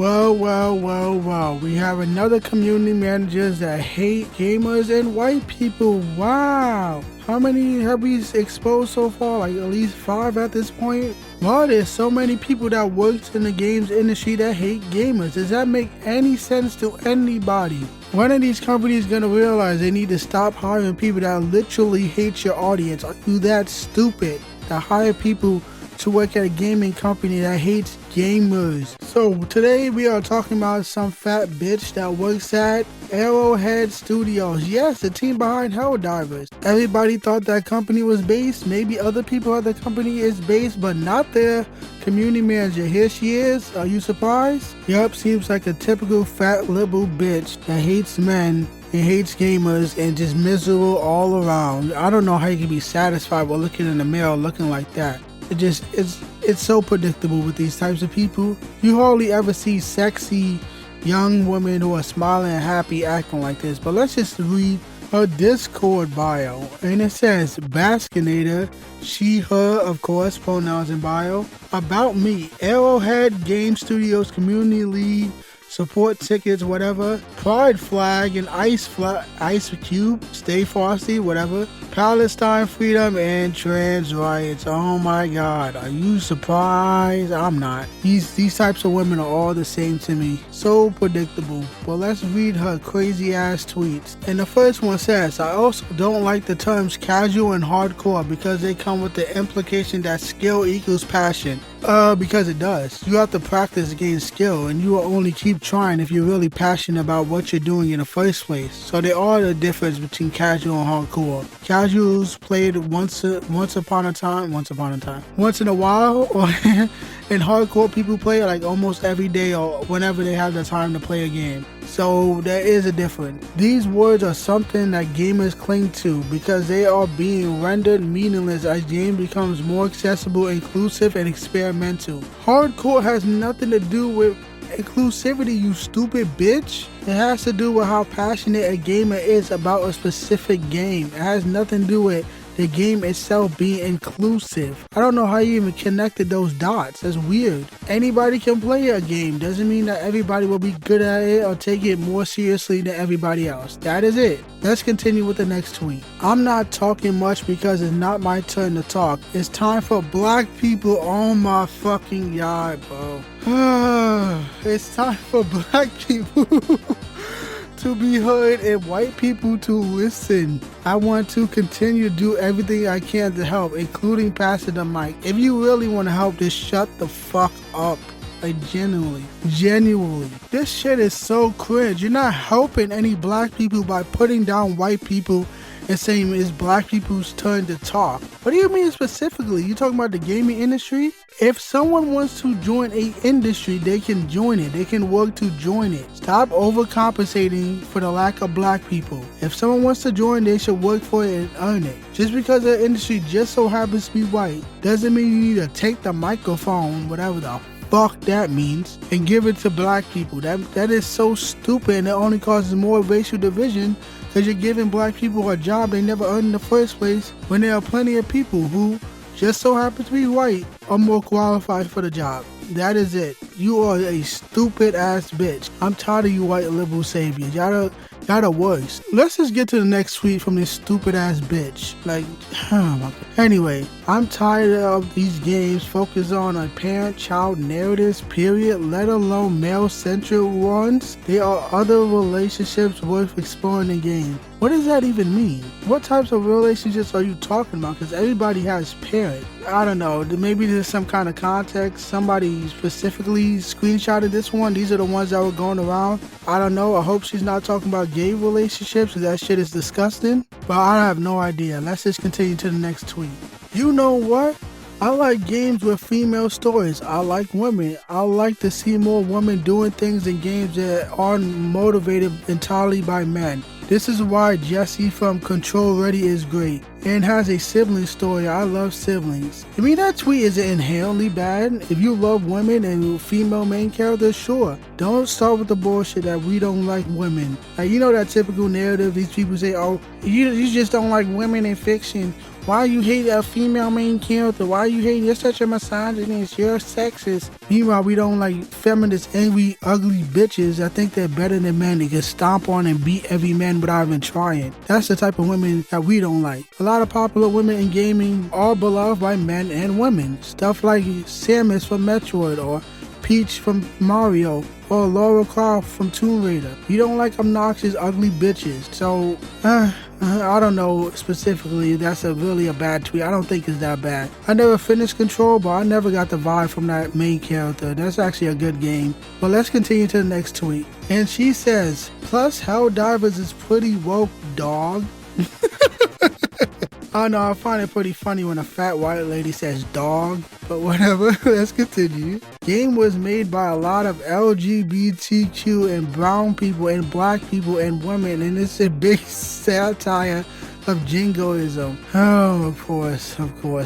Well. We have another community managers that hate gamers and white people. Wow. How many have we exposed so far? Like at least 5 at this point? Well, there's so many people that works in the games industry that hate gamers. Does that make any sense to anybody? When are these companies gonna realize they need to stop hiring people that literally hate your audience? Are you that stupid to hire people to work at a gaming company that hates gamers? So today we are talking about some fat bitch that works at Arrowhead Studios. Yes, the team behind Helldivers. Everybody thought that company was based. Maybe other people at the company is based, but not their community manager. Here she is. Are you surprised? Yup, seems like a typical fat liberal bitch that hates men and hates gamers and just miserable all around. I don't know how you can be satisfied with looking in the mirror looking like that. It's so predictable with these types of people. You hardly ever see sexy young women who are smiling and happy acting like this. But let's just read her Discord bio. And it says, Baskinator, she, her, of course, pronouns in bio. About me, Arrowhead Game Studios Community Lead, support tickets, whatever. Pride flag and ice cube, stay frosty, whatever. Palestine freedom and trans rights. Oh my God, are you surprised? I'm not. These types of women are all the same to me. So predictable. Well, let's read her crazy ass tweets. And the first one says, I also don't like the terms casual and hardcore because they come with the implication that skill equals passion. Because it does. You have to practice to gain skill, and you will only keep trying if you're really passionate about what you're doing in the first place. So there are the difference between casual and hardcore. Casuals played once in a while, or and hardcore people play like almost every day or whenever they have the time to play a game. So there is a difference. These words are something that gamers cling to because they are being rendered meaningless as game becomes more accessible, inclusive, and experimental. Hardcore has nothing to do with inclusivity, you stupid bitch. It has to do with how passionate a gamer is about a specific game. It has nothing to do with the game itself being inclusive. I don't know how you even connected those dots. That's weird. Anybody can play a game. Doesn't mean that everybody will be good at it or take it more seriously than everybody else. That is it. Let's continue with the next tweet. I'm not talking much because it's not my turn to talk. It's time for black people. Oh my fucking God, bro. It's time for black people to be heard and white people to listen. I want to continue to do everything I can to help, including passing the mic. If you really want to help, just shut the fuck up. Like genuinely. This shit is so cringe. You're not helping any black people by putting down white people and saying it's black people's turn to talk. What do you mean specifically? You talking about the gaming industry? If someone wants to join a industry, they can join it. They can work to join it. Stop overcompensating for the lack of black people. If someone wants to join, they should work for it and earn it. Just because the industry just so happens to be white doesn't mean you need to take the microphone, whatever the fuck that means, and give it to black people. That is so stupid, and it only causes more racial division because you're giving black people a job they never earned in the first place when there are plenty of people who just so happen to be white are more qualified for the job. That is it. You are a stupid ass bitch. I'm tired of you white liberal saviors. Y'all the worst. Let's just get to the next tweet from this stupid ass bitch. Like, oh my God. Anyway, I'm tired of these games focused on a parent-child narratives, period, let alone male-centric ones. There are other relationships worth exploring in game. What does that even mean? What types of relationships are you talking about? Because everybody has parents. I don't know. Maybe there's some kind of context. Somebody specifically screenshotted this one. These are the ones that were going around. I don't know. I hope she's not talking about gay relationships because that shit is disgusting. But I have no idea. Let's just continue to the next tweet. You know what? I like games with female stories. I like women. I like to see more women doing things in games that aren't motivated entirely by men. This is why Jesse from Control Ready is great. and has a sibling story. I love siblings. I mean, that tweet isn't inherently bad. If you love women and female main characters, sure. Don't start with the bullshit that we don't like women. Like, you know that typical narrative these people say, oh, you just don't like women in fiction. Why you hate a female main character? Why you hate? You're such a misogynist. You're sexist. Meanwhile, we don't like feminist, angry, ugly bitches. I think they're better than men. They can stomp on and beat every man without even trying. That's the type of women that we don't like. A lot of popular women in gaming are beloved by men and women. Stuff like Samus from Metroid, or Peach from Mario, or Lara Croft from Tomb Raider. You don't like obnoxious, ugly bitches. So, I don't know specifically. That's really a bad tweet. I don't think it's that bad. I never finished Control, but I never got the vibe from that main character. That's actually a good game. But let's continue to the next tweet. And she says, plus Helldivers is pretty woke, dog. I know, I find it pretty funny when a fat white lady says dog, but whatever, let's continue. Game was made by a lot of LGBTQ and brown people and black people and women, and it's a big satire of jingoism. Oh, of course.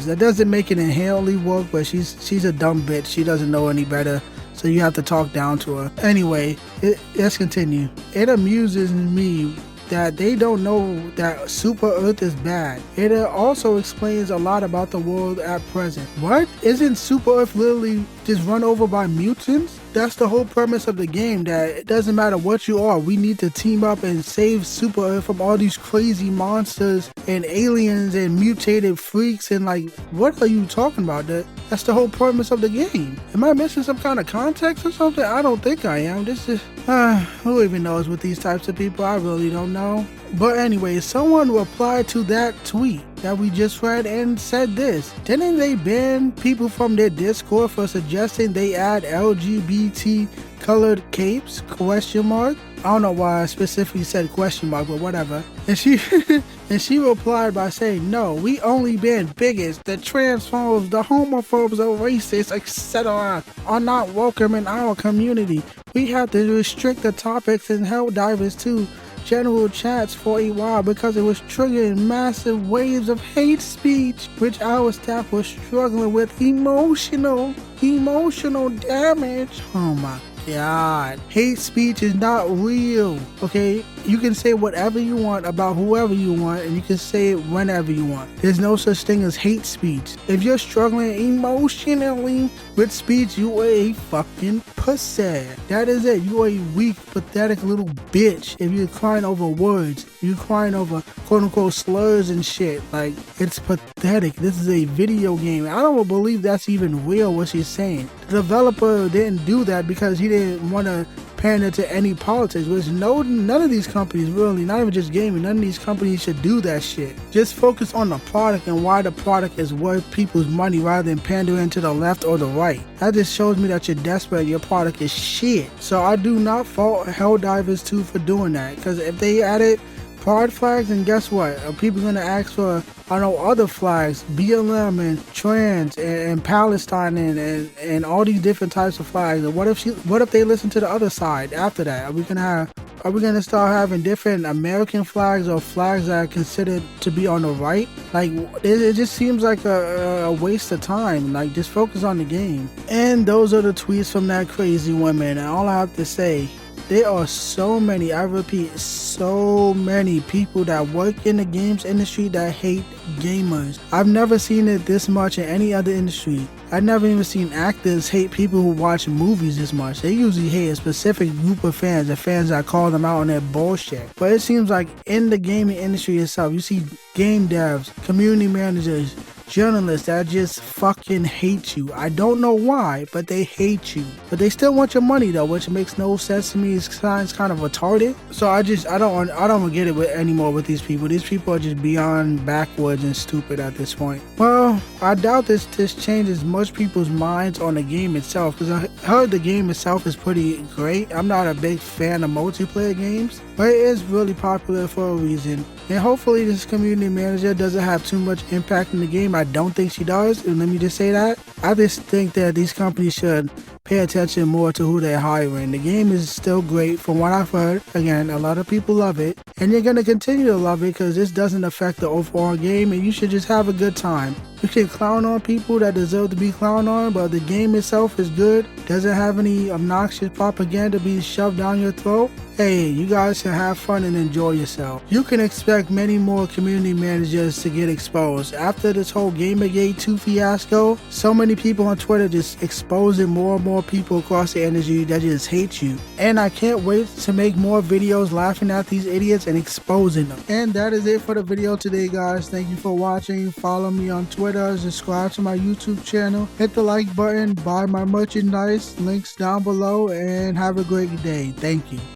That doesn't make it inherently woke, but she's a dumb bitch. She doesn't know any better, so you have to talk down to her. Anyway, let's continue. It amuses me that they don't know that Super Earth is bad. It also explains a lot about the world at present. What? Isn't Super Earth literally just run over by mutants? That's the whole premise of the game, that it doesn't matter what you are, we need to team up and save Super Earth from all these crazy monsters and aliens and mutated freaks, and like, what are you talking about? That's the whole premise of the game. Am I missing some kind of context or something? I don't think I am. This is, who even knows with these types of people? I really don't know. But anyway, someone replied to that tweet that we just read and said this. Didn't they ban people from their Discord for suggesting they add LGBT colored capes? Question mark. I don't know why I specifically said question mark, but whatever. And she replied by saying, no, we only ban bigots, the transphobes, the homophobes, the racists, etc. are not welcome in our community. We have to restrict the topics in Helldivers to general chats for a while because it was triggering massive waves of hate speech, which our staff was struggling with emotional damage. Oh my God. Hate speech is not real, okay? You can say whatever you want about whoever you want, and you can say it whenever you want. There's no such thing as hate speech. If you're struggling emotionally with speech, you are a fucking pussy. That is it. You are a weak, pathetic little bitch. If you're crying over words, you're crying over quote-unquote slurs and shit. Like, it's pathetic. This is a video game. I don't believe that's even real, what she's saying. The developer didn't do that because he didn't want to pander to any politics, which none of these companies really, not even just gaming, none of these companies should do that shit. Just focus on the product and why the product is worth people's money rather than pandering to the left or the right. That just shows me that you're desperate, your product is shit. So I do not fault Helldivers 2 for doing that, because if they added pride flags, and guess what? Are people gonna ask for, I know, other flags, BLM and trans and Palestine and all these different types of flags? And what if they listen to the other side after that? Are we gonna start having different American flags or flags that are considered to be on the right? Like, it just seems like a waste of time. Like, just focus on the game. And those are the tweets from that crazy woman. And all I have to say, there are so many, I repeat, so many people that work in the games industry that hate gamers. I've never seen it this much in any other industry. I've never even seen actors hate people who watch movies this much. They usually hate a specific group of fans, the fans that call them out on their bullshit. But it seems like in the gaming industry itself, you see game devs, community managers, journalists that just fucking hate you. I don't know why, but they hate you. But they still want your money though, which makes no sense to me. It sounds kind of retarded. So I don't get it anymore with these people. These people are just beyond backwards and stupid at this point. Well, I doubt this changes much people's minds on the game itself, because I heard the game itself is pretty great. I'm not a big fan of multiplayer games, but it is really popular for a reason. And hopefully this community manager doesn't have too much impact in the game. I don't think she does, and let me just say that. I just think that these companies should pay attention more to who they're hiring. The game is still great from what I've heard. Again, a lot of people love it, and you're going to continue to love it because this doesn't affect the overall game, and you should just have a good time. You can clown on people that deserve to be clowned on, but the game itself is good, doesn't have any obnoxious propaganda being shoved down your throat. Hey, you guys can have fun and enjoy yourself. You can expect many more community managers to get exposed. After this whole Gamergate 2 fiasco, so many people on Twitter just exposing more and more people across the industry that just hate you. And I can't wait to make more videos laughing at these idiots and exposing them. And that is it for the video today, guys. Thank you for watching. Follow me on Twitter, subscribe to my YouTube channel, hit the like button, buy my merchandise, links down below, and have a great day. Thank you.